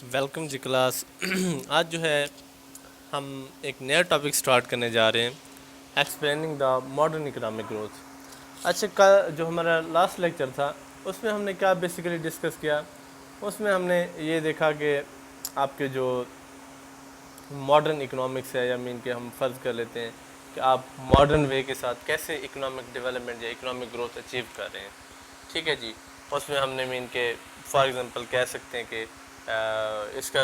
Welcome جی class آج جو ہے ہم ایک نیا ٹاپک سٹارٹ کرنے جا رہے ہیں explaining the modern economic growth. اچھا جو ہمارا لاسٹ لیکچر تھا اس میں ہم نے کیا بیسیکلی ڈسکس کیا. اس میں ہم نے یہ دیکھا کہ آپ کے جو ماڈرن اکنامکس ہے یا مین کہ ہم فرض کر لیتے ہیں کہ آپ ماڈرن وے کے ساتھ کیسے اکنامک ڈیولپمنٹ یا اکنامک گروتھ اچیو کر رہے ہیں. ٹھیک ہے جی. اس میں ہم نے مین کہ فار ایگزامپل کہہ سکتے ہیں کہ اس کا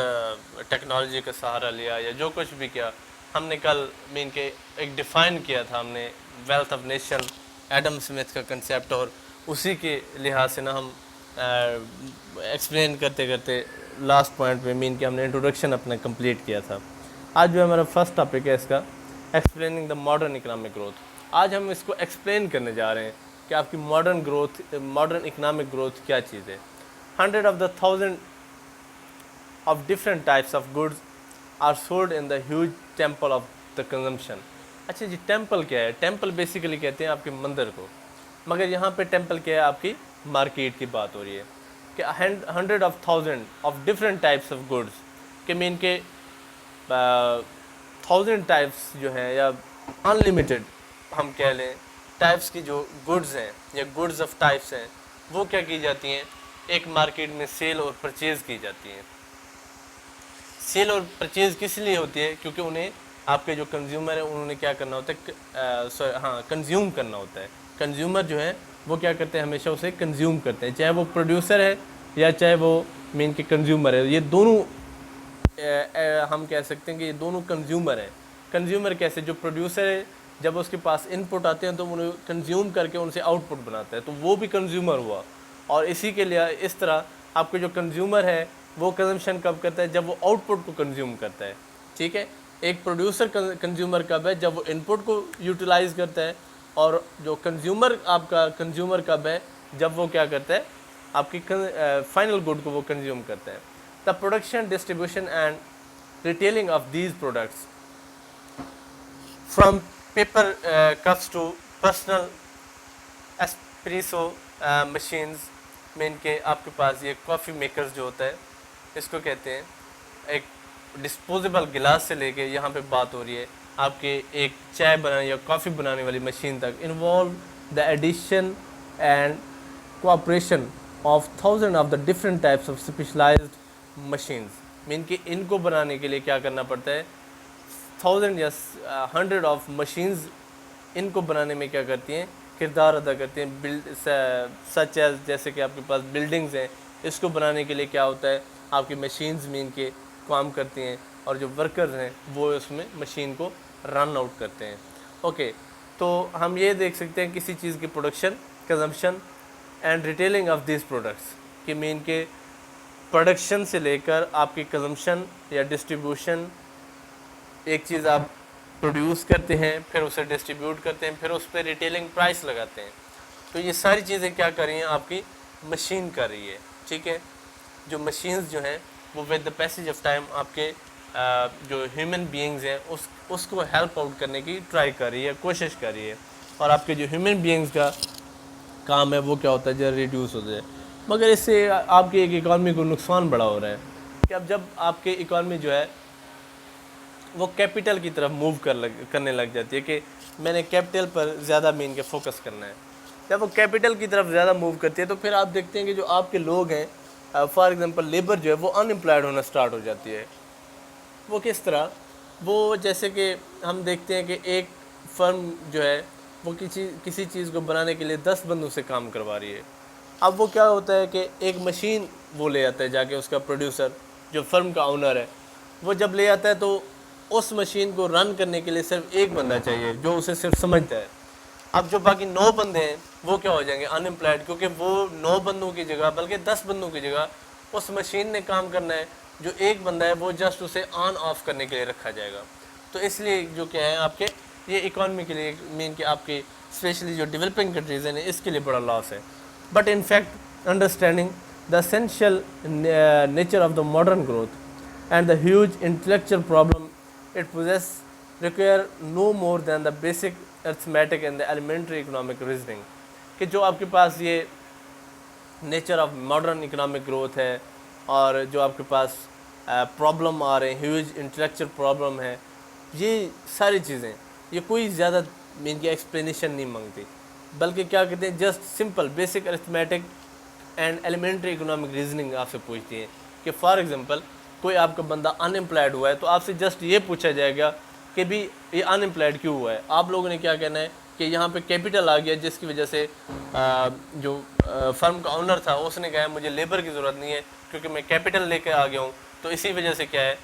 ٹیکنالوجی کا سہارا لیا یا جو کچھ بھی کیا. ہم نے کل مین کہ ایک ڈیفائن کیا تھا ہم نے wealth of nation Adam Smith کا کنسیپٹ, اور اسی کے لحاظ سے ہم ایکسپلین کرتے کرتے لاسٹ پوائنٹ پہ مین کہ ہم نے انٹروڈکشن اپنا کمپلیٹ کیا تھا. آج جو ہمارا فرسٹ ٹاپک ہے اس کا explaining the modern economic growth. آج ہم اس کو ایکسپلین کرنے جا رہے ہیں کہ آپ کی ماڈرن اکنامک گروتھ کیا چیز ہے. 100 of the 1000 of different types of goods are sold in the huge temple of the consumption. اچھا جی, ٹیمپل کیا ہے؟ ٹیمپل بیسیکلی کہتے ہیں آپ کے مندر کو, مگر یہاں پہ ٹیمپل کیا ہے؟ آپ کی مارکیٹ کی بات ہو رہی ہے کہ 100 of 1000 of different types of goods کہ مین کے 1000 ٹائپس جو ہیں یا انلمیٹڈ ہم کہہ لیں ٹائپس کی جو گڈز ہیں یا گڈز آف ٹائپس ہیں وہ کیا کی جاتی ہیں ایک مارکیٹ میں سیل اور پرچیز کی جاتی ہیں. سیل اور پرچیز کس لیے ہوتی ہے؟ کیونکہ انہیں آپ کے جو کنزیومر ہیں انہوں نے کیا کرنا ہوتا ہے, کنزیوم کرنا ہوتا ہے. کنزیومر جو ہے وہ کیا کرتے ہیں, ہمیشہ اسے کنزیوم کرتے ہیں, چاہے وہ پروڈیوسر ہے یا چاہے وہ مین کے کنزیومر ہے. یہ دونوں ہم کہہ سکتے ہیں کہ یہ دونوں کنزیومر ہیں. کنزیومر کیسے؟ جو پروڈیوسر ہے جب اس کے پاس ان پٹ آتے ہیں تو انہیں کنزیوم کر کے ان سے آؤٹ پٹ بناتا ہے, تو وہ بھی کنزیومر ہوا. اور اسی کے لیے اس طرح آپ کے جو کنزیومر ہے وہ کنزمپشن کب کرتا ہے؟ جب وہ آؤٹ پٹ کو کنزیوم کرتا ہے. ٹھیک ہے. ایک پروڈیوسر کنزیومر کب ہے؟ جب وہ ان پٹ کو یوٹیلائز کرتا ہے. اور جو کنزیومر آپ کا کنزیومر کب ہے؟ جب وہ کیا کرتا ہے آپ کی فائنل گڈ کو وہ کنزیوم کرتا ہے. The production, distribution and retailing of these products from paper cups to personal espresso machines. مین کہ آپ کے پاس یہ کافی میکرز جو ہوتا ہے اس کو کہتے ہیں, ایک ڈسپوزیبل گلاس سے لے کے یہاں پہ بات ہو رہی ہے آپ کے ایک چائے بنانے یا کافی بنانے والی مشین تک, involve the addition and cooperation of 1000 of the different types of specialized machines. مین کہ ان کو بنانے کے لیے کیا کرنا پڑتا ہے, 1000 یا 100 آف مشینز ان کو بنانے میں کیا کرتی ہیں, کردار ادا کرتے ہیں. سچ ایز جیسے کہ آپ کے پاس بلڈنگز ہیں, اس کو بنانے کے لیے کیا ہوتا ہے آپ کی مشینز مین کے کام کرتی ہیں اور جو ورکرز ہیں وہ اس میں مشین کو رن آؤٹ کرتے ہیں. اوکے, تو ہم یہ دیکھ سکتے ہیں کسی چیز کی production, consumption and retailing of these products کہ مین کے پروڈکشن سے لے کر آپ کی کنزمپشن یا ڈسٹریبیوشن. ایک چیز آپ پروڈیوس کرتے ہیں, پھر اسے ڈسٹریبیوٹ کرتے ہیں, پھر اس پہ ریٹیلنگ پرائس لگاتے ہیں. تو یہ ساری چیزیں کیا کر رہی ہیں آپ کی مشین کر رہی ہے. ٹھیک ہے. جو مشینز جو ہیں وہ with the passage of time آپ کے جو ہیومن بینگز ہیں اس کو ہیلپ آؤٹ کرنے کی ٹرائی کر رہی ہے, کوشش کر رہی ہے. اور آپ کے جو ہیومن بینگز کا کام ہے وہ کیا ہوتا ہے, جو ریڈیوس ہوتا ہے. مگر اس سے آپ کی ایک اکانومی کو نقصان بڑا ہو رہا ہے کہ اب جب آپ کی اکانومی جو ہے وہ کیپٹل کی طرف موو کرنے لگ جاتی ہے کہ میں نے کیپٹل پر زیادہ مین کے فوکس کرنا ہے. جب وہ کیپٹل کی طرف زیادہ موو کرتی ہے تو پھر آپ دیکھتے ہیں کہ جو آپ کے لوگ ہیں, فار ایگزامپل لیبر جو ہے وہ ان امپلائڈ ہونا سٹارٹ ہو جاتی ہے. وہ کس طرح؟ وہ جیسے کہ ہم دیکھتے ہیں کہ ایک فرم جو ہے وہ کسی چیز کو بنانے کے لیے 10 بندوں سے کام کروا رہی ہے. اب وہ کیا ہوتا ہے کہ ایک مشین وہ لے آتا ہے جا کے, اس کا پروڈیوسر جو فرم کا اونر ہے وہ جب لے آتا ہے تو اس مشین کو رن کرنے کے لیے صرف ایک بندہ چاہیے جو اسے صرف سمجھتا ہے. اب جو باقی 9 بندے ہیں وہ کیا ہو جائیں گے, ان امپلائڈ, کیونکہ وہ 9 بندوں کی جگہ بلکہ 10 بندوں کی جگہ اس مشین نے کام کرنا ہے. جو ایک بندہ ہے وہ جسٹ اسے آن آف کرنے کے لیے رکھا جائے گا. تو اس لیے جو کیا ہے آپ کے یہ اکانومی کے لیے مین کہ آپ کی اسپیشلی جو ڈیولپنگ کنٹریز ہیں اس کے لیے بڑا لاس ہے. But in fact understanding the essential nature of the modern growth and the huge intellectual problem it require no more than the basic arithmetic and the elementary economic reasoning کہ جو آپ کے پاس یہ nature of modern economic growth ہے اور جو آپ کے پاس پرابلم آ رہے ہیں، ہیوج انٹلیکچوئل پرابلم ہے، یہ ساری چیزیں یہ کوئی زیادہ ان کی ایکسپلینیشن نہیں مانگتی، بلکہ کیا کہتے ہیں just simple basic arithmetic and elementary economic reasoning آپ سے پوچھتی ہیں کہ فار ایگزامپل کوئی آپ کا بندہ ان امپلائڈ ہوا ہے تو آپ سے جسٹ یہ پوچھا جائے گا کہ بھی یہ ان امپلائڈ کیوں ہوا ہے، آپ لوگوں نے کیا کہنا ہے کہ یہاں پہ کیپٹل آ گیا جس کی وجہ سے جو فرم کا اونر تھا اس نے کہا مجھے لیبر کی ضرورت نہیں ہے کیونکہ میں کیپٹل لے کے آ گیا ہوں، تو اسی وجہ سے کیا ہے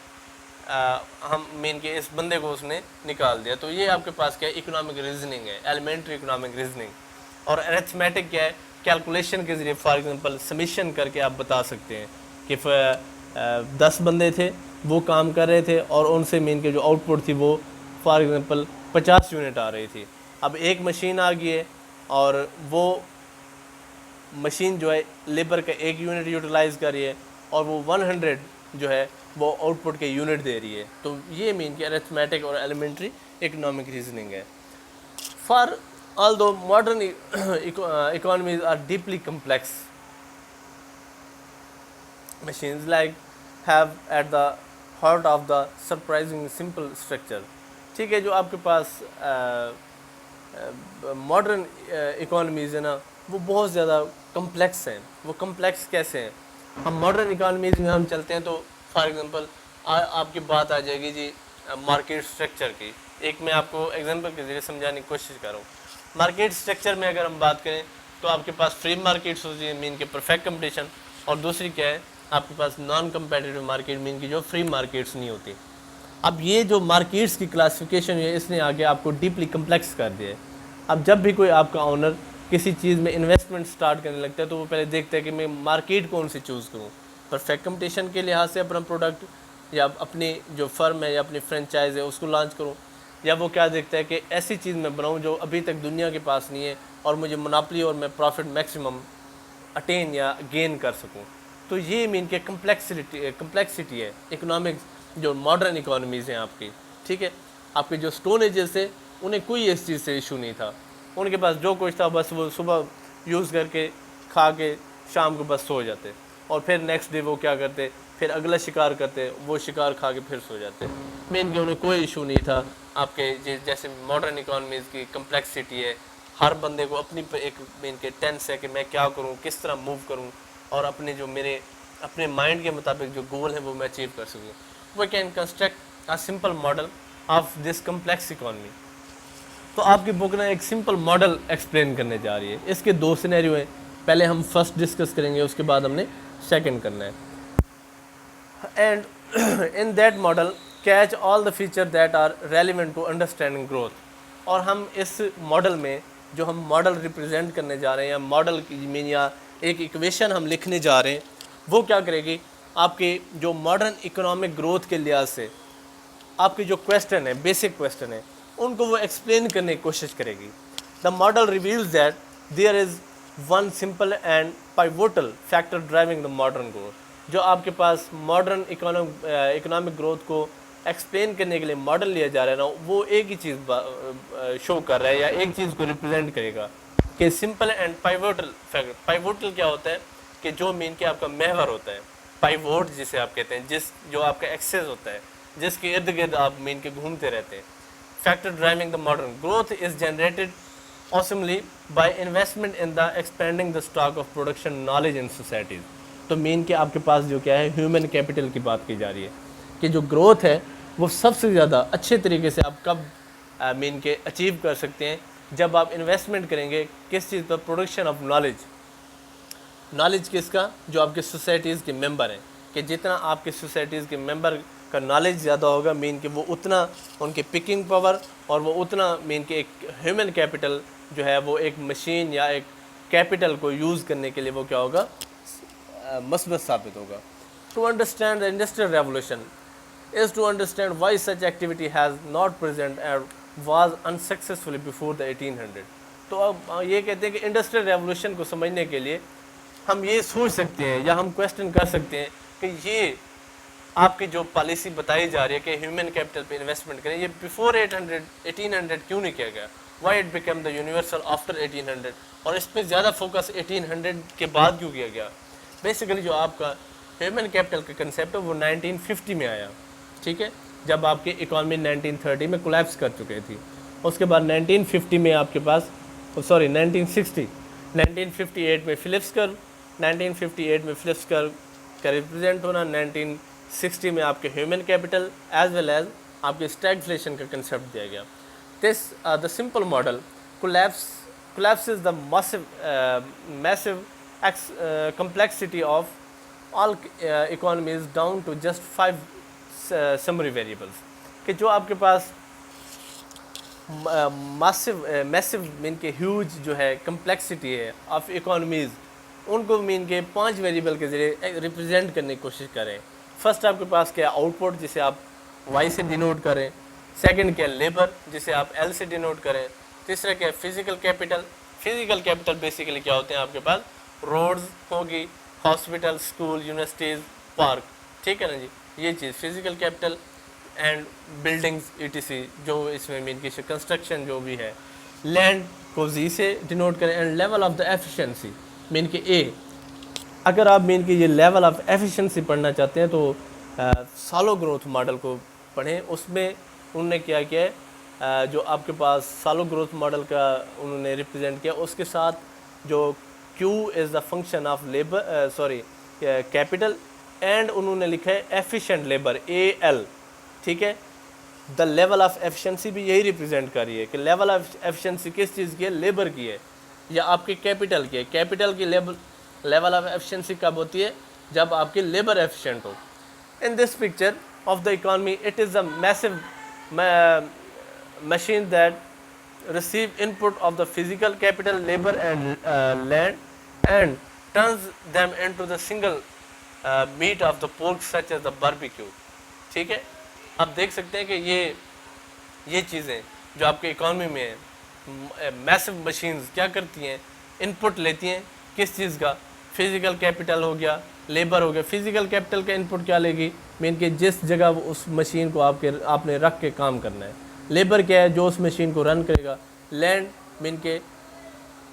ہم مین کے اس بندے کو اس نے نکال دیا. تو یہ آپ کے پاس کیا ہے اکنامک ریزننگ ہے، ایلیمنٹری اکنامک ریزننگ. اور ارتھمیٹک کیا ہے کیلکولیشن کے ذریعے فار ایگزامپل سمیشن کر کے آپ بتا سکتے ہیں کہ 10 بندے تھے وہ کام کر رہے تھے اور ان سے مین کے جو آؤٹ پٹ تھی وہ فار ایگزامپل 50 یونٹ آ رہی تھی. اب ایک مشین آ گئی ہے اور وہ مشین جو ہے لیبر کا 1 یونٹ یوٹیلائز کر رہی ہے اور وہ 100 جو ہے وہ آؤٹ پٹ کے یونٹ دے رہی ہے. تو یہ مین کہ ارتھمیٹک اور ایلیمنٹری اکنامک ریزننگ ہے. For although modern economies are deeply complex, machines like have at the heart of the surprisingly simple structure. ٹھیک ہے، جو آپ کے پاس ماڈرن اکانومیز ہیں نا وہ بہت زیادہ کمپلیکس ہیں. وہ کمپلیکس کیسے ہیں؟ ہم ماڈرن اکانومیز میں ہم چلتے ہیں تو فار ایگزامپل آپ کی بات آ جائے گی جی مارکیٹ سٹرکچر کی. ایک میں آپ کو ایگزامپل کے ذریعے سمجھانے کی کوشش کر رہا ہوں. مارکیٹ سٹرکچر میں اگر ہم بات کریں تو آپ کے پاس فری مارکیٹس ہوتی ہیں مین کے پرفیکٹ کمپٹیشن، اور دوسری کیا ہے آپ کے پاس نان کمپیٹیٹیو مارکیٹ مین کی جو فری مارکیٹس نہیں ہوتی. اب یہ جو مارکیٹس کی کلاسیفیکیشن ہے اس نے آگے آپ کو ڈیپلی کمپلیکس کر دیا ہے. اب جب بھی کوئی آپ کا آنر کسی چیز میں انویسٹمنٹ سٹارٹ کرنے لگتا ہے تو وہ پہلے دیکھتا ہے کہ میں مارکیٹ کون سی چوز کروں، پرفیکٹ کمپٹیشن کے لحاظ سے اپنا پروڈکٹ یا اپنی جو فرم ہے یا اپنی فرینچائز ہے اس کو لانچ کروں، یا وہ کیا دیکھتا ہے کہ ایسی چیز میں بناؤں جو ابھی تک دنیا کے پاس نہیں ہے اور مجھے مناپلی اور میں پروفٹ میکسیمم اٹین یا گین کر سکوں. تو یہ مین کہ کمپلیکسٹی ہے اکنامکس جو ماڈرن اکانومیز ہیں آپ کی. ٹھیک ہے، آپ کے جو اسٹون ایجز تھے انہیں کوئی اس چیز سے ایشو نہیں تھا، ان کے پاس جو کچھ تھا بس وہ صبح یوز کر کے کھا کے شام کو بس سو جاتے اور پھر نیکسٹ ڈے وہ کیا کرتے پھر اگلا شکار کرتے، وہ شکار کھا کے پھر سو جاتے. مین کہ انہیں کوئی ایشو نہیں تھا. آپ کے جیسے ماڈرن اکانومیز کی کمپلیکسٹی ہے، ہر بندے کو اپنی ایک مین کے ٹینس ہے کہ میں کیا کروں، کس طرح موو کروں اور اپنے جو میرے اپنے مائنڈ کے مطابق جو گول ہیں وہ میں اچیو کر سکوں. We can construct a simple model of this complex economy. تو آپ کی بک نے ایک سمپل ماڈل ایکسپلین کرنے جا رہی ہے. اس کے 2 سینیریو ہیں، پہلے ہم فرسٹ ڈسکس کریں گے اس کے بعد ہم نے سیکنڈ کرنا ہے. And in that model catch all the feature that are relevant to understanding growth. اور ہم اس ماڈل میں جو ہم ماڈل ریپرزینٹ کرنے جا رہے ہیں یا ماڈل کی مین یا ایک ایکویشن ہم لکھنے جا رہے ہیں وہ کیا کرے گی آپ کے جو ماڈرن اکنامک گروتھ کے لحاظ سے آپ کے جو کویسچن ہیں بیسک کویسچن ہیں ان کو وہ ایکسپلین کرنے کی کوشش کرے گی. The model reveals that there is one simple and pivotal factor driving the modern growth. جو آپ کے پاس ماڈرن اکنامک گروتھ کو ایکسپلین کرنے کے لیے ماڈل لیا جا رہا ہے نا وہ ایک ہی چیز شو کر رہا ہے یا ایک چیز کو ریپرزینٹ کرے گا کہ سمپل اینڈ پائیوٹل فیکٹر. پائیوٹل کیا ہوتا ہے کہ جو مین کے آپ کا محور ہوتا ہے، پائیوٹ جسے آپ کہتے ہیں، جو آپ کا ایکسس ہوتا ہے جس کے ارد گرد آپ مین کے گھومتے رہتے ہیں. Factor driving the modern growth is generated awesomely by investment in the expanding the stock of production knowledge in societies. تو مین کہ آپ کے پاس جو کیا ہے ہیومن کیپٹل کی بات کی جا رہی ہے کہ جو گروتھ ہے وہ سب سے زیادہ اچھے طریقے سے آپ کب مین کے اچیو کر سکتے ہیں جب آپ انویسٹمنٹ کریں گے کس چیز پر، پروڈکشن آف نالج. نالج کس کا؟ جو آپ کے سوسائٹیز کے ممبر ہیں، کہ جتنا آپ کے سوسائٹیز کے ممبر کا نالج زیادہ ہوگا مین کہ وہ اتنا ان کے پکنگ پاور اور وہ اتنا مین کہ ایک ہیومن کیپٹل جو ہے وہ ایک مشین یا ایک کیپٹل کو یوز کرنے کے لیے وہ کیا ہوگا مثبت ثابت ہوگا. To understand the industrial revolution is to understand why such activity has not present and was unsuccessfully before the 1800. تو اب یہ کہتے ہیں کہ انڈسٹریل ریولوشن کو سمجھنے کے لیے ہم یہ سوچ سکتے ہیں یا ہم کویسچن کر سکتے ہیں کہ یہ آپ کی جو پالیسی بتائی جا رہی ہے کہ ہیومن کیپٹل پہ انویسٹمنٹ کریں، یہ بیفور 1800 کیوں نہیں کیا گیا؟ Why it become the universal after 1800 اور اس پہ زیادہ فوکس 1800 کے بعد کیوں کیا گیا؟ بیسیکلی جو آپ کا ہیومن کیپٹل کا کنسیپٹ ہے وہ 1950 میں آیا، ٹھیک ہے، جب آپ کی اکانومی 1930 میں کولیپس کر چکے تھی. اس کے بعد 1950 میں آپ کے پاس 1958 میں فلپس کرو، 1958 میں فلپس کرو کا ریپرزینٹ ہونا، 1960 میں آپ کے human capital as well as آپ کے اسٹیگفلیشن کا کنسیپٹ دیا گیا. The simple model collapses the massive complexity of all economies down to just 5 summary variables. کہ جو آپ کے پاس میسو مین کے ہیوج جو ہے کمپلیکسٹی ہے آف اکانومیز، ان کو مین کے 5 ویریبل کے ذریعے ریپرزینٹ کرنے کی کوشش کریں. فرسٹ آپ کے پاس کیا آؤٹ پٹ جسے آپ وائی سے ڈینوٹ کریں، سیکنڈ کیا لیبر جسے آپ ایل سے ڈینوٹ کریں، تیسرا کیا physical capital. Physical capital basically کیا ہوتے ہیں آپ کے پاس روڈز ہوگی، ہاسپٹل، اسکول، یونیورسٹیز، پارک، ٹھیک ہے نا جی، یہ چیز physical capital and buildings e t c جو اس میں مین کی کنسٹرکشن جو بھی ہے. لینڈ کو زی سے ڈینوٹ کریں and level of the efficiency mean کے اے. اگر آپ مین کی یہ لیول آف ایفیشنسی پڑھنا چاہتے ہیں تو سالو گروتھ ماڈل کو پڑھیں. اس میں انہوں نے کیا کیا ہے، جو آپ کے پاس سالو گروتھ ماڈل کا انہوں نے ریپرزینٹ کیا، اس کے ساتھ جو Q is the function of labour capital and انہوں نے لکھا ہے ایفیشینٹ لیبر اے ایل، ٹھیک ہے. دا لیول آف ایفیشنسی بھی یہی ریپرزینٹ کر رہی ہے کہ لیول آف ایفیشنسی کس چیز کی ہے، لیبر کی ہے یا آپ کے کیپٹل کی ہے. کیپٹل کی لیول آف ایفیشنسی کب ہوتی ہے، جب آپ کی لیبر ایفیشینٹ ہو. In this picture of the economy it is a massive machine that receive input of the physical capital, labor and land and turns them into the single meat of the pork such as the barbecue. ٹھیک ہے، آپ دیکھ سکتے ہیں کہ یہ چیزیں جو آپ کے اکانومی میں ہیں، میسو مشینز کیا کرتی ہیں، ان پٹ لیتی ہیں کس چیز کا، فزیکل کیپٹل ہو گیا، لیبر ہو گیا. فزیکل کیپٹل کا ان پٹ کیا لے گی، مین کہ جس جگہ اس مشین کو آپ نے رکھ کے کام کرنا ہے. لیبر کیا ہے، جو اس مشین کو رن کرے گا. لینڈ مین کے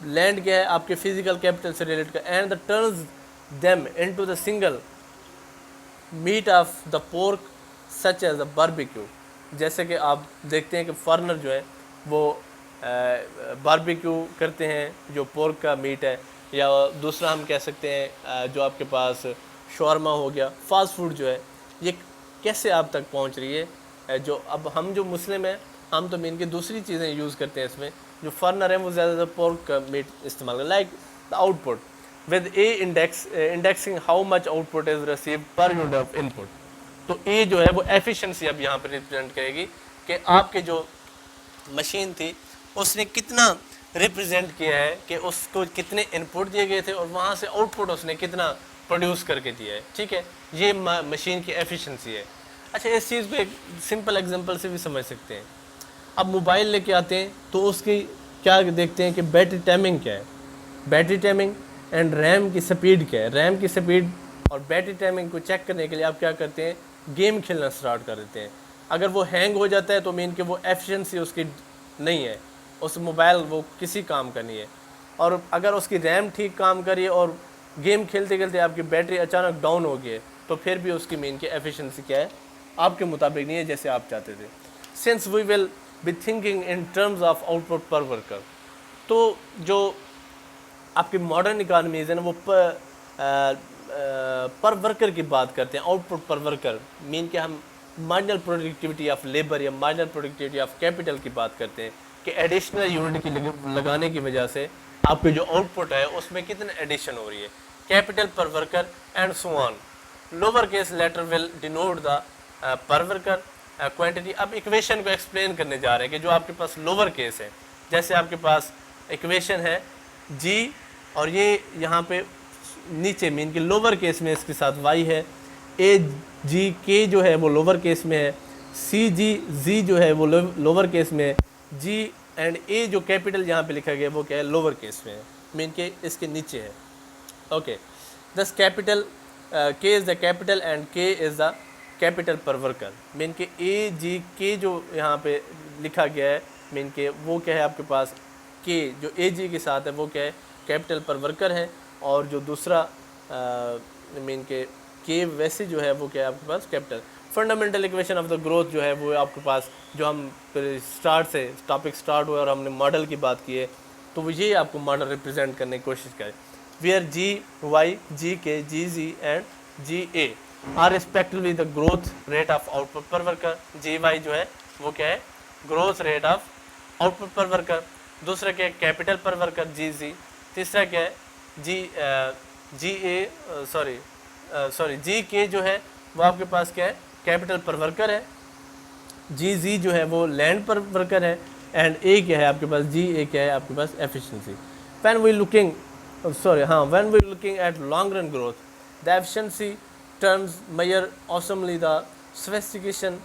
لینڈ کیا ہے، آپ کے فزیکل کیپٹل سے ریلیٹ کر. And the turns them into the single meat of the pork such as a barbecue. جیسے کہ آپ دیکھتے ہیں کہ فارنر جو ہے وہ باربیکیو کرتے ہیں جو پورک کا میٹ ہے، یا دوسرا ہم کہہ سکتے ہیں جو آپ کے پاس شورما ہو گیا. فاسٹ فوڈ جو ہے یہ کیسے آپ تک پہنچ رہی ہے، جو اب ہم جو مسلم ہیں ہم تو مین کی دوسری چیزیں یوز کرتے ہیں. اس میں جو فارنر ہیں وہ زیادہ تر پورک کا میٹ استعمال کرتے ہیں. Like the output with a indexing how much output is receive per unit of input. تو اے جو ہے وہ ایفیشنسی اب یہاں پہ ریپرزینٹ کرے گی کہ آپ کے جو مشین تھی اس نے کتنا ریپرزینٹ کیا ہے، کہ اس کو کتنے ان پٹ دیے گئے تھے اور وہاں سے آؤٹ پٹ اس نے کتنا پروڈیوس کر کے دیا ہے. ٹھیک ہے، یہ مشین کی ایفیشنسی ہے. اچھا، اس چیز پہ ایک سمپل ایگزامپل سے بھی سمجھ سکتے ہیں. اب موبائل لے کے آتے ہیں تو اس کی کیا دیکھتے ہیں کہ بیٹری ٹائمنگ کیا ہے، بیٹری ٹائمنگ اینڈ ریم کی سپیڈ کیا ہے. ریم کی سپیڈ اور بیٹری ٹائمنگ کو چیک کرنے کے لیے آپ کیا کرتے ہیں، گیم کھیلنا سٹارٹ کر دیتے ہیں. اگر وہ ہینگ ہو جاتا ہے تو مین کہ وہ ایفیشنسی اس کی نہیں ہے، اس موبائل وہ کسی کام کا نہیں ہے. اور اگر اس کی ریم ٹھیک کام کریے اور گیم کھیلتے کھیلتے آپ کی بیٹری اچانک ڈاؤن ہو گئی ہے تو پھر بھی اس کی مین کی ایفیشنسی کیا ہے، آپ کے مطابق نہیں ہے جیسے آپ چاہتے تھے. Since we will be thinking in terms of output per worker. تو جو آپ کی ماڈرن اکانومیز ہیں نا وہ پر ورکر کی بات کرتے ہیں، out put per worker mean کہ ہم مارجنل پروڈکٹیوٹی آف لیبر یا مارجنل پروڈکٹیوٹی آف کیپٹل کی بات کرتے ہیں کہ ایڈیشنل یونٹ کی لگانے کی وجہ سے آپ کی جو آؤٹ پٹ ہے اس میں کتنے ایڈیشن ہو رہی ہے. Capital per worker and so on. Lower case letter will denote the per worker quantity. اب ایکویشن کو ایکسپلین کرنے جا رہے ہیں کہ جو آپ کے پاس لوور کیس ہے، جیسے آپ کے پاس ایکویشن ہے جی اور یہ یہاں پہ نیچے مین کہ لوور کیس میں اس کے ساتھ وائی ہے، اے جی کے جو ہے وہ لوور کیس میں ہے، سی جی زی جو ہے وہ لوور کیس میں ہے، جی اینڈ اے جو کیپٹل یہاں پہ لکھا گیا وہ کیا ہے، لوور کیس میں ہے، مین کہ اس کے نیچے ہے. اوکے، دس کیپٹل کے از دا کیپٹل اینڈ کے از the capital per worker. Mean کہ اے جی کے جو یہاں پہ لکھا گیا ہے مین کہ وہ کیا ہے آپ کے پاس، کے جو اے جی کے ساتھ ہے وہ کیا ہے، کیپٹل پر ورکر ہے. اور جو دوسرا مین کہ کے ویسے جو ہے وہ کیا ہے آپ کے پاس capital. Fundamental equation of the growth جو ہے وہ آپ کے پاس جو ہم اسٹارٹ سے ٹاپک اسٹارٹ ہوا اور ہم نے ماڈل کی بات کی ہے تو وہ یہ آپ کو ماڈل ریپرزینٹ کرنے کی کوشش کرے. Where G Y, G K, G Z and G A are respectively the growth rate of output per worker. G Y جو ہے وہ کیا ہے growth rate of output per worker. دوسرا کیا ہے کیپٹل پر ورکر جی زی. تیسرا کیا ہے جی کے جو ہے وہ آپ کے پاس کیا ہے کیپٹل پر ورکر ہے. جی زی جو ہے وہ لینڈ پر ورکر ہے. اینڈ اے کیا ہے آپ کے پاس جی اے کیا ہے آپ کے پاس efficiency. When we looking at long run growth the efficiency terms measure awesomely the sophistication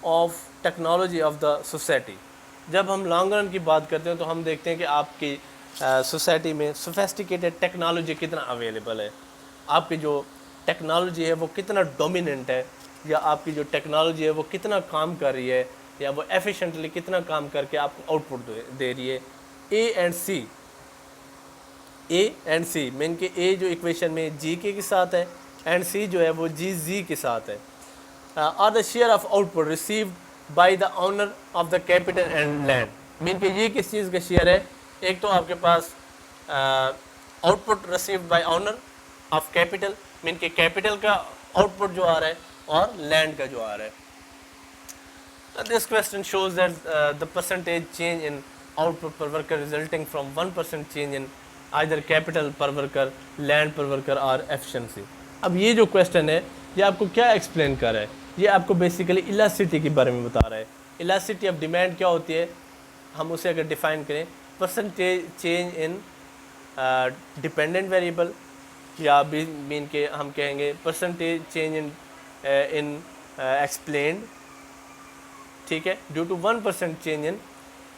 of technology of the society. جب ہم لانگ رن کی بات کرتے ہیں تو ہم دیکھتے ہیں کہ آپ کی سوسائٹی میں سوفیسٹیکیٹڈ ٹیکنالوجی کتنا اویلیبل ہے, آپ کی جو ٹیکنالوجی ہے وہ کتنا ڈومیننٹ ہے, یا آپ کی جو ٹیکنالوجی ہے وہ کتنا کام کر رہی ہے, یا وہ ایفیشینٹلی کتنا کام کر کے آپ کو آؤٹ پٹ دے رہی ہے. اے اینڈ سی مین کے اے جو ایکویشن میں جی کے ساتھ ہے اینڈ سی جو ہے وہ جی زی کے ساتھ ہے. R the share of output received by the owner of the capital and land. Mean کہ یہ کس چیز کا شیئر ہے, ایک تو آپ کے پاس output received by owner of capital, mean کہ کیپٹل کا آؤٹ پٹ جو آ رہا ہے اور لینڈ کا جو آ رہا ہے. This question shows that the percentage change in output per worker resulting from 1% change in either capital per worker, land per worker or efficiency. اب یہ جو کویشچن ہے یہ آپ کو کیا ایکسپلین کر رہا ہے, یہ آپ کو بیسیکلی الاسٹی کے بارے میں بتا رہا ہے. الاسٹی آف ڈیمانڈ کیا ہوتی ہے, ہم اسے اگر ڈیفائن کریں percentage change in dependent variable, یا بھی مین کہ ہم کہیں گے پرسنٹیج چینج ان ایکسپلینڈ, ٹھیک ہے, due to 1% change in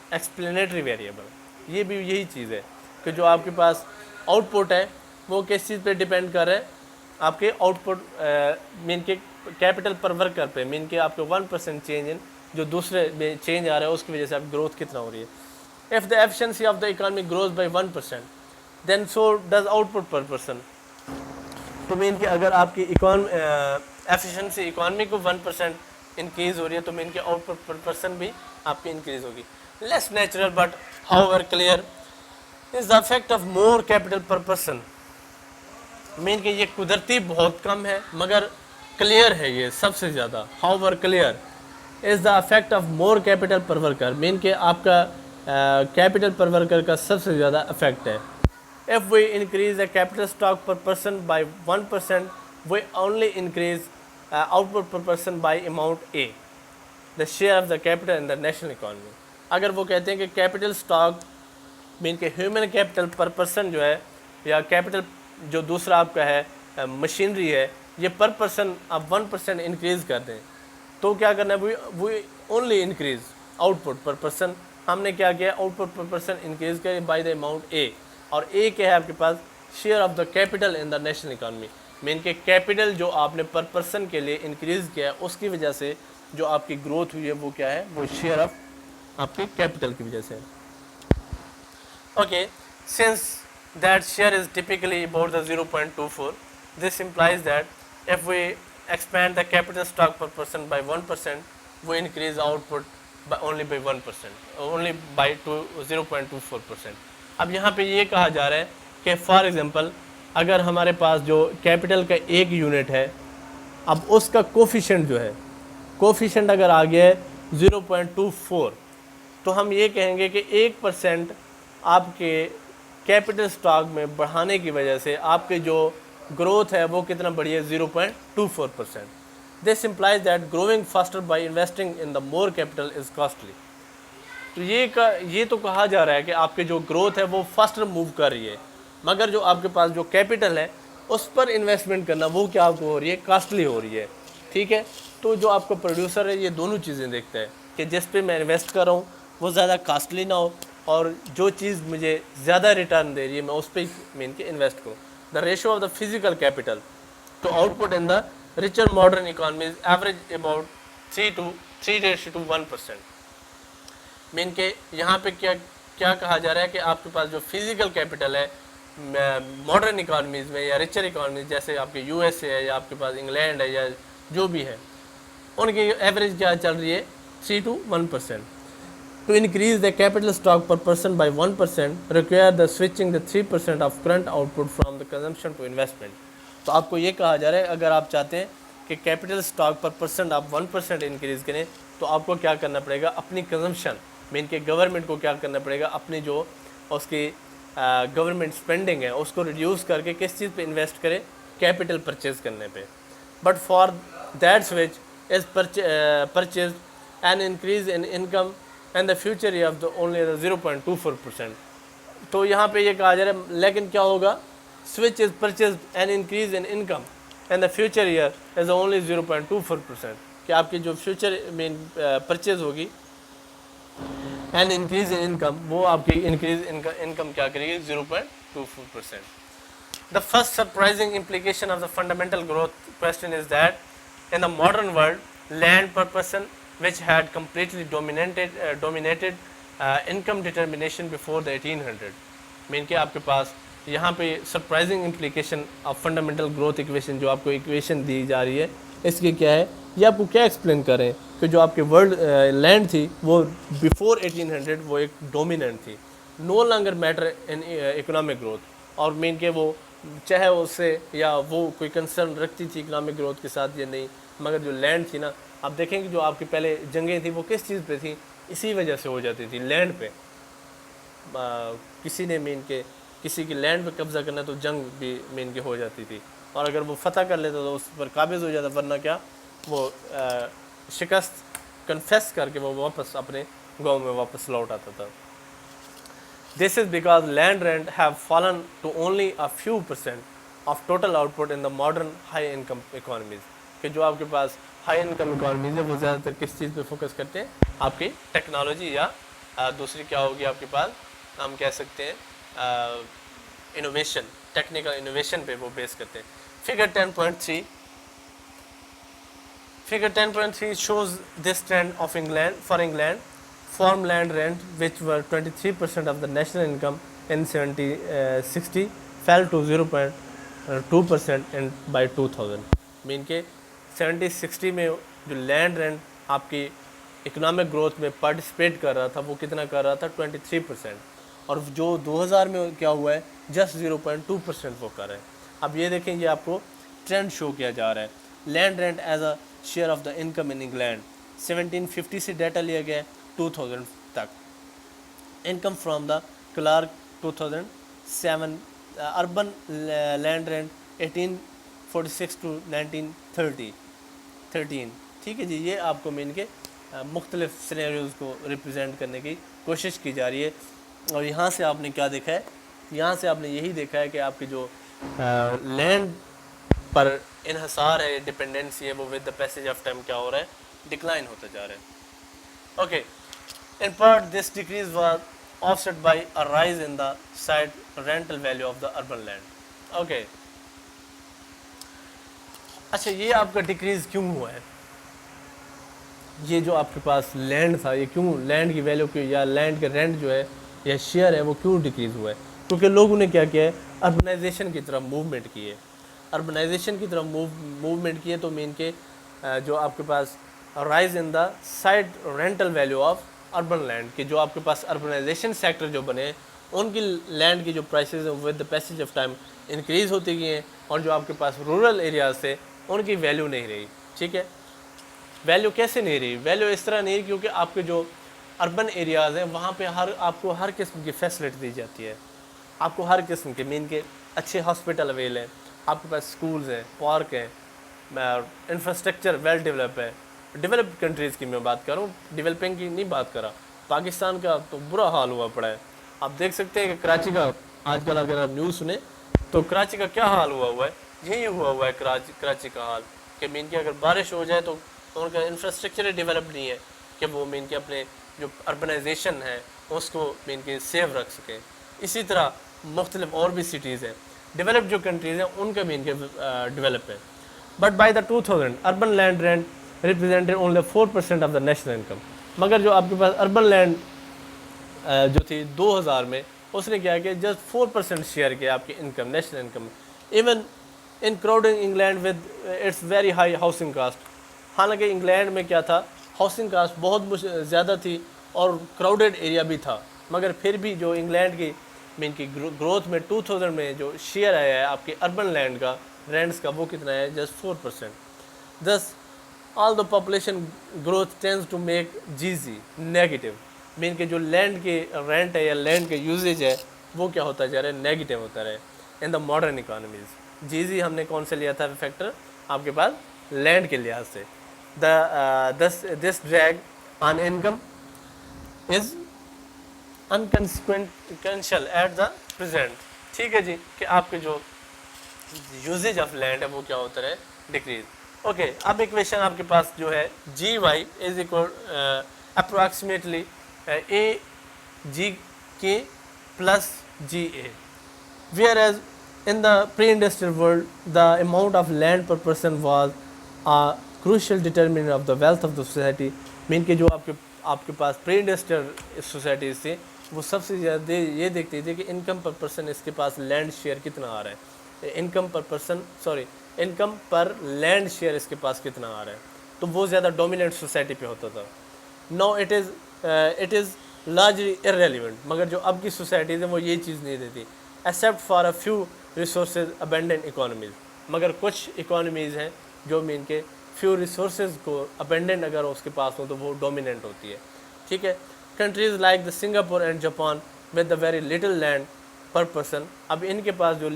explanatory variable. یہ بھی یہی چیز ہے کہ جو آپ کے پاس آؤٹ پٹ ہے وہ کس چیز پہ ڈیپینڈ کر رہا ہے, آپ کے آؤٹ پٹ مین کے کیپٹل پر ورکر پہ, مین کہ آپ کے 1% چینج ان جو دوسرے میں چینج آ رہا ہے اس کی وجہ سے آپ گروتھ کتنا ہو رہی ہے. If the efficiency of the economy grows by 1%, then so does output per person. تو مین کہ اگر آپ کی ایفیشنسی اکانومی کو 1% انکریز ہو رہی ہے تو مین کہ آؤٹ پٹ پر پرسن بھی آپ کی انکریز ہوگی. Less natural but however clear is the effect of more capital per person. Mean کہ یہ قدرتی بہت کم ہے مگر کلیئر ہے یہ سب سے زیادہ. However clear is the effect of more capital per worker, mean کہ آپ کا کیپٹل پر ورکر کا سب سے زیادہ افیکٹ ہے. If we increase the capital stock per person by 1%, we only increase output per person by amount A, the share of the capital in the national economy. اگر وہ کہتے ہیں کہ capital stock مین کہ ہیومن کیپٹل پر پرسن جو ہے, یا capital جو دوسرا آپ کا ہے مشینری ہے, یہ پر پرسن آپ 1% انکریز کر دیں تو کیا کرنا ہے, وہ only increase output per person. ہم نے کیا کیا, output per person increase کرے بائی دا اماؤنٹ اے, اور اے کیا ہے آپ کے پاس share of the capital in the national economy. Mean کہ کیپٹل جو آپ نے پر پرسن کے لیے انکریز کیا ہے اس کی وجہ سے جو آپ کی گروتھ ہوئی ہے وہ کیا ہے, وہ شیئر آف آپ کے کیپٹل کی وجہ سے. Okay, since that share is typically about the 0.24, this implies that if we expand the capital stock per person by 1%, وہ increase output only by 1%, only by 0.24%. اب یہاں پہ یہ کہا جا رہا ہے کہ فار ایگزامپل اگر ہمارے پاس جو کیپٹل کا ایک یونٹ ہے, اب اس کا کوفیشنٹ جو ہے, کوفیشنٹ اگر آ گیا ہے 0.24, تو ہم یہ کہیں گے کہ 1% آپ کے کیپٹل سٹاک میں بڑھانے کی وجہ سے آپ کے جو گروتھ ہے وہ کتنا بڑھی ہے, 0.24%. This implies that growing faster by investing in the more capital is costly. تو یہ تو کہا جا رہا ہے کہ آپ کے جو گروتھ ہے وہ فاسٹر موو کر رہی ہے, مگر جو آپ کے پاس جو کیپٹل ہے اس پر انویسٹمنٹ کرنا وہ کیا آپ کو ہو رہی ہے, کاسٹلی ہو رہی ہے. ٹھیک ہے, تو جو آپ کا پروڈیوسر ہے یہ دونوں چیزیں دیکھتا ہے کہ جس پہ میں انویسٹ کر رہا ہوں وہ زیادہ کاسٹلی نہ ہو, اور جو چیز مجھے زیادہ ریٹرن دے رہی ہے میں اس پہ مین کے انویسٹ کروں. The ratio of the physical capital to output in the richer modern economies average about 3:1%. مین کہ یہاں پہ کیا کہا جا رہا ہے کہ آپ کے پاس جو فزیکل کیپٹل ہے ماڈرن اکانومیز میں یا ریچر اکانومیز جیسے آپ کے یو ایس اے ہے یا آپ کے پاس انگلینڈ ہے یا جو بھی ہے، ان کی ایوریج کیا چل رہی ہے 3 to 1%. To increase the capital stock per person by 1% require the switching the 3% of current output from the consumption to investment. تو آپ کو یہ کہا جا رہا ہے اگر آپ چاہتے ہیں کہ کیپٹل اسٹاک پر پرسنٹ آپ 1% انکریز کریں تو آپ کو کیا کرنا پڑے گا، اپنی کنزمپشن مین کے گورنمنٹ کو کیا کرنا پڑے گا، اپنی جو اس کی گورنمنٹ اسپینڈنگ ہے اس کو ریڈیوس کر کے کس چیز پہ انویسٹ کرے، کیپٹل پرچیز کرنے پہ. But for that switch is purchase an increase in income and the future year of the only 0.24%. تو یہاں پہ یہ کہا جا رہا ہے لیکن کیا ہوگا، switch is purchase an increase in income and the future year is only 0.24%. کہ آپ کی جو فیوچر مین پرچیز ہوگی اینڈ انکریز ان انکم، وہ آپ کی انکریز انکم کیا کرے گی 0.24%. The first surprising implication of the fundamental growth question is that in the modern world, land per person, which had completely dominated income determination before the 1800. مین کہ آپ کے پاس یہاں پہ surprising implication of fundamental growth equation جو آپ کو equation دی جا رہی ہے اس کی کیا ہے، یہ آپ کو کیا ایکسپلین کریں کہ جو آپ کے ورلڈ لینڈ تھی وہ بیفور 1800 وہ ایک ڈومیننٹ تھی، نو لانگر میٹر ان اکنامک گروتھ. اور مین کہ وہ چاہے اس سے یا وہ کوئی کنسرن رکھتی تھی اکنامک گروتھ کے ساتھ یا نہیں، مگر جو لینڈ تھی نا، آپ دیکھیں کہ جو آپ کی پہلے جنگیں تھیں وہ کس چیز پہ تھیں، اسی وجہ سے ہو جاتی تھی، لینڈ پہ. کسی نے مین کے کسی کی لینڈ پہ قبضہ کرنا تو جنگ بھی مین کے ہو جاتی تھی، اور اگر وہ فتح کر لیتا تو اس پر قابض ہو جاتا، ورنہ کیا وہ شکست کنفیس کر کے وہ واپس اپنے گاؤں میں واپس لوٹ آتا تھا. This is because land rent have fallen to only a few percent of total output in the modern high income economies. کہ جو آپ کے پاس ہائی انکم اکانومیز ہے وہ زیادہ تر کس چیز پہ فوکس کرتے ہیں، آپ کی ٹیکنالوجی یا دوسری کیا ہوگی آپ کے پاس ہم کہہ سکتے ہیں انوویشن، ٹیکنیکل انوویشن پہ وہ بیس کرتے ہیں. Figure 10.3 shows this trend of England farmland rent, which were 23% of the national income in 1960, fell to 0.2% by 2000. مین کہ 70-60 میں جو لینڈ رینٹ آپ کی اکنامک گروتھ میں پارٹیسپیٹ کر رہا تھا وہ کتنا کر رہا تھا 23%، اور جو 2000 میں کیا ہوا ہے جسٹ 0.2% وہ کر رہے ہیں. اب یہ دیکھیں یہ آپ کو ٹرینڈ شو کیا جا رہا ہے. Land rent as a share of the income in England 1750 سے ڈیٹا لیا گیا ہے 2000 تک. Income from the Clark 2007 urban land rent 1846 to 1913. ٹھیک ہے جی، یہ آپ کو مین کے مختلف سینیریوز کو ریپرزینٹ کرنے کی کوشش کی جا رہی ہے. اور یہاں سے آپ نے کیا دیکھا ہے، یہاں سے آپ نے یہی دیکھا ہے کہ آپ کی جو لینڈ پر انحصار ہے، ڈپینڈنسی ہے، وہ with the passage of time کیا ہو رہا ہے، ڈکلائن ہوتا جا رہا ہے. Okay, in part this decrease was offset by a rise in the site rental value of the urban land. Okay, اچھا یہ آپ کا ڈکریز کیوں ہوا ہے، یہ جو آپ کے پاس لینڈ تھا یہ کیوں، لینڈ کی ویلیو کیوں یا لینڈ کے رینٹ جو ہے یا شیئر ہے وہ کیوں ڈکریز ہوا ہے؟ کیونکہ لوگوں نے کیا کیا ہے، اربنائزیشن کی طرف موومنٹ کی ہے. اربنائزیشن کی طرف موومنٹ کی ہے تو مین کے جو آپ کے پاس rise in the site rental value of urban land, کہ جو آپ کے پاس اربنائزیشن سیکٹر جو بنے ان کی لینڈ کی جو پرائسز ہیں with the passage of time increase ہوتی گئی ہیں، اور جو آپ کے پاس رورل ایریاز تھے ان کی ویلیو نہیں رہی. ٹھیک ہے، ویلیو کیسے نہیں رہی؟ ویلیو اس طرح نہیں، کیونکہ آپ کے جو اربن ایریاز ہیں وہاں پہ آپ کو ہر قسم کی فیسلٹی دی جاتی ہے، آپ کو ہر قسم کے مین کے اچھے ہاسپٹل اویل ہیں، آپ کے پاس سکولز ہیں، پارک ہیں، انفراسٹرکچر ویل ڈیولپ ہے. ڈیولپڈ کنٹریز کی میں بات کر رہا ہوں، ڈیولپنگ کی نہیں بات کر رہا. پاکستان کا تو برا حال ہوا پڑا ہے. آپ دیکھ سکتے ہیں کہ کراچی کا آج کل اگر آپ نیوز سنیں تو کراچی کا کیا حال ہوا ہے، یہی ہوا ہے کراچی کا حال کہ مین کے اگر بارش ہو جائے تو ان کا انفراسٹرکچر ڈیولپ نہیں ہے کہ وہ مین کے اپنے جو اربنائزیشن ہے اس کو مین کے سیو رکھ سکیں. اسی طرح مختلف اور بھی سٹیز ہیں، ڈیولپ جو کنٹریز ہیں ان کا مین کے ڈیولپ ہے. But by the 2000 urban land rent represented only 4% of the national income. مگر جو آپ کے پاس اربن لینڈ جو تھی 2000 میں اس نے کیا کہ جسٹ 4% شیئر کیا آپ کی income, national income. Even in crowding England with its very high housing cost. حالانکہ انگلینڈ میں کیا تھا، ہاؤسنگ کاسٹ بہت زیادہ تھی اور کراؤڈیڈ ایریا بھی تھا، مگر پھر بھی جو انگلینڈ کی مین کی گروتھ میں 2000 میں جو شیئر آیا ہے آپ کے اربن لینڈ کا، رینٹس کا، وہ کتنا ہے، just 4%. This all the population growth tends to make G Z negative. Mean کہ جو لینڈ کی رینٹ ہے یا لینڈ کا یوزیج ہے وہ کیا ہوتا جا رہا ہے، نیگیٹو ہوتا رہے ان دا ماڈرن اکانومیز. جی زی ہم نے کون سے لیا تھا فیکٹر آپ کے پاس، لینڈ کے لحاظ سے. This drag on income is inconsequential at the present. ٹھیک ہے جی، کہ آپ کے جو یوزیج آف لینڈ ہے وہ کیا ہوتا ہے، ڈیکریز. اوکے، اب ایکویشن آپ کے پاس جو ہے G Y is equal approximately A G K plus G A. Whereas in the pre-industrial world, the amount of land per person was a crucial determinant of the wealth of the society. مین کہ جو آپ کے پاس پری industrial societies تھی وہ سب سے زیادہ یہ دیکھتی تھی کہ انکم پر پرسن اس کے پاس لینڈ شیئر کتنا آ رہا ہے، انکم پر لینڈ شیئر اس کے پاس کتنا آ رہا ہے، تو وہ زیادہ ڈومیننٹ سوسائٹی پہ ہوتا تھا. نو اٹ از لارجلی irrelevant. مگر جو اب کی سوسائٹیز ہیں وہ یہ چیز نہیں دیتی، except for a few resources abundant economies. مگر کچھ اکانومیز ہیں جو مین کے فیو ریسورسز کو ابینڈنٹ اگر اس کے پاس ہو تو وہ ڈومیننٹ ہوتی ہے. ٹھیک ہے، countries like the Singapore and Japan with the very little land per person. اب ان کے پاس جو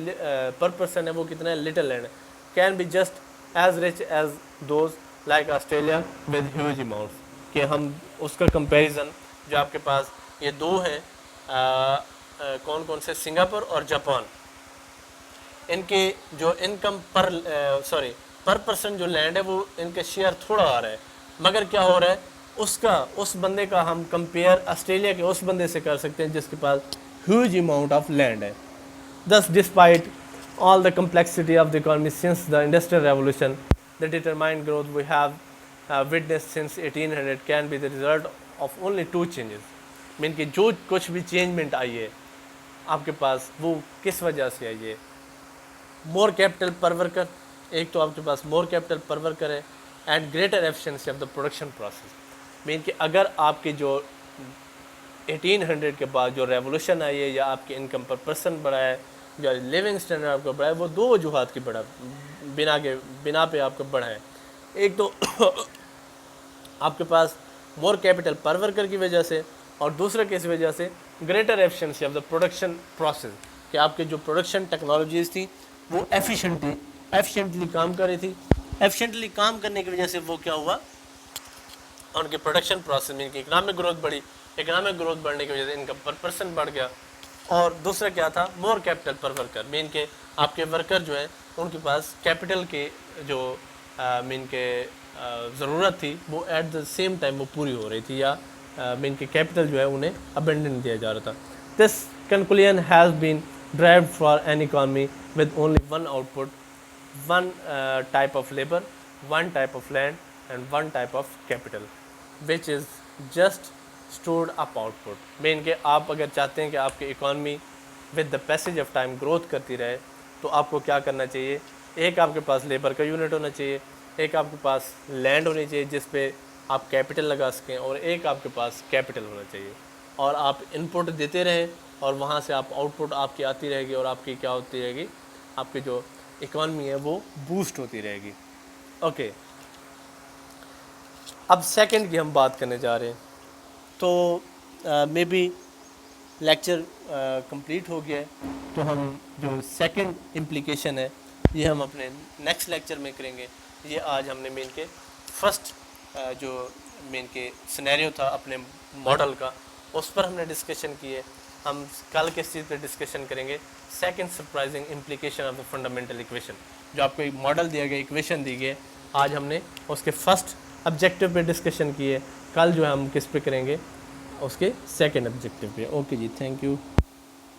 پر پرسن ہے وہ کتنا ہے، لٹل لینڈ ہے. Can be just as rich as those like Australia with huge amounts. کہ ہم اس کا کمپیریزن جو آپ کے پاس یہ دو ہیں کون کون سے، سنگاپور اور جاپان، ان کے جو انکم پر پرسن جو لینڈ ہے وہ ان کا شیئر تھوڑا آ رہا ہے. مگر کیا ہو رہا ہے، اس بندے کا ہم کمپیئر آسٹریلیا کے اس بندے سے کر سکتے ہیں جس کے پاس ہیوج اماؤنٹ آف لینڈ ہے. Thus, despite all the complexity of the economy since the Industrial Revolution, the determined growth we have witnessed since 1800 can be the result of only two changes. مین کہ جو کچھ بھی چینجمنٹ آئی ہے آپ کے پاس وہ کس وجہ سے آئی ہے، مور کیپٹل پر ورکر. ایک تو آپ کے پاس مور کیپٹل پر ورکر ہے and greater efficiency of the production process. Mean کہ اگر آپ کے جو 1800 کے بعد جو ریولوشن آئی ہے یا آپ کی انکم پر پرسن بڑھا ہے یا لیونگ اسٹینڈرڈ آپ کا بڑھا ہے، وہ دو وجوہات کی بنا پہ آپ کا بڑھا ہے. ایک تو آپ کے پاس مور کیپٹل پر ورکر کی وجہ سے، اور دوسرا کس وجہ سے، greater efficiency of the production process. کہ آپ کے جو پروڈکشن ٹیکنالوجیز تھی وہ ایفیشینٹلی کام کر رہی تھی. ایفیشینٹلی کام کرنے کی وجہ سے وہ کیا ہوا، ان کے پروڈکشن پروسیس میں اکنامک گروتھ بڑھی. اکنامک گروتھ بڑھنے کی وجہ سے انکم پر پرسن بڑھ گیا. اور دوسرا کیا تھا، مور کیپٹل پر ورکر. مین کہ آپ کے ورکر جو ہیں ان کے پاس کیپٹل کے جو مین کے ضرورت تھی وہ ایٹ دا سیم ٹائم وہ پوری ہو رہی تھی، یا مین کے کیپٹل جو ہے انہیں ابینڈن دیا جا رہا تھا. This conclusion has been derived for an economy with only one output, one type of labour, one type of land and one type of capital which is just stored up output. Mean کہ آپ اگر چاہتے ہیں کہ آپ کی economy with the passage of time growth کرتی رہے تو آپ کو کیا کرنا چاہیے، ایک آپ کے پاس لیبر کا یونٹ ہونا چاہیے، ایک آپ کے پاس لینڈ ہونی چاہیے جس پہ آپ کیپٹل لگا سکیں، اور ایک آپ کے پاس کیپٹل ہونا چاہیے. اور آپ ان پٹ دیتے رہیں اور وہاں سے آپ آؤٹ پٹ آپ کی آتی رہے گی، اور آپ کی کیا ہوتی رہے گی، آپ کی جو اکانومی ہے وہ بوسٹ ہوتی رہے گی. اوکے، اب سیکنڈ کی ہم بات کرنے جا رہے ہیں. تو مے بی لیکچر کمپلیٹ ہو گیا ہے، تو ہم جو سیکنڈ امپلیکیشن ہے یہ ہم اپنے نیکسٹ لیکچر میں کریں گے. یہ آج ہم نے مین کے فرسٹ جو مین کے سینیریو تھا اپنے ماڈل کا اس پر ہم نے ڈسکشن کی ہے. ہم کل کس چیز پہ ڈسکشن کریں گے، second surprising implication of the fundamental equation. جو آپ کو ایک ماڈل دیا گیا، ایکویشن دی گئی ہے، آج ہم نے اس کے فرسٹ آبجیکٹیو پہ ڈسکشن کی ہے. کل جو ہے ہم کس پہ کریں گے، اس کے سیکنڈ آبجیکٹیو پہ. اوکے جی، تھینک یو.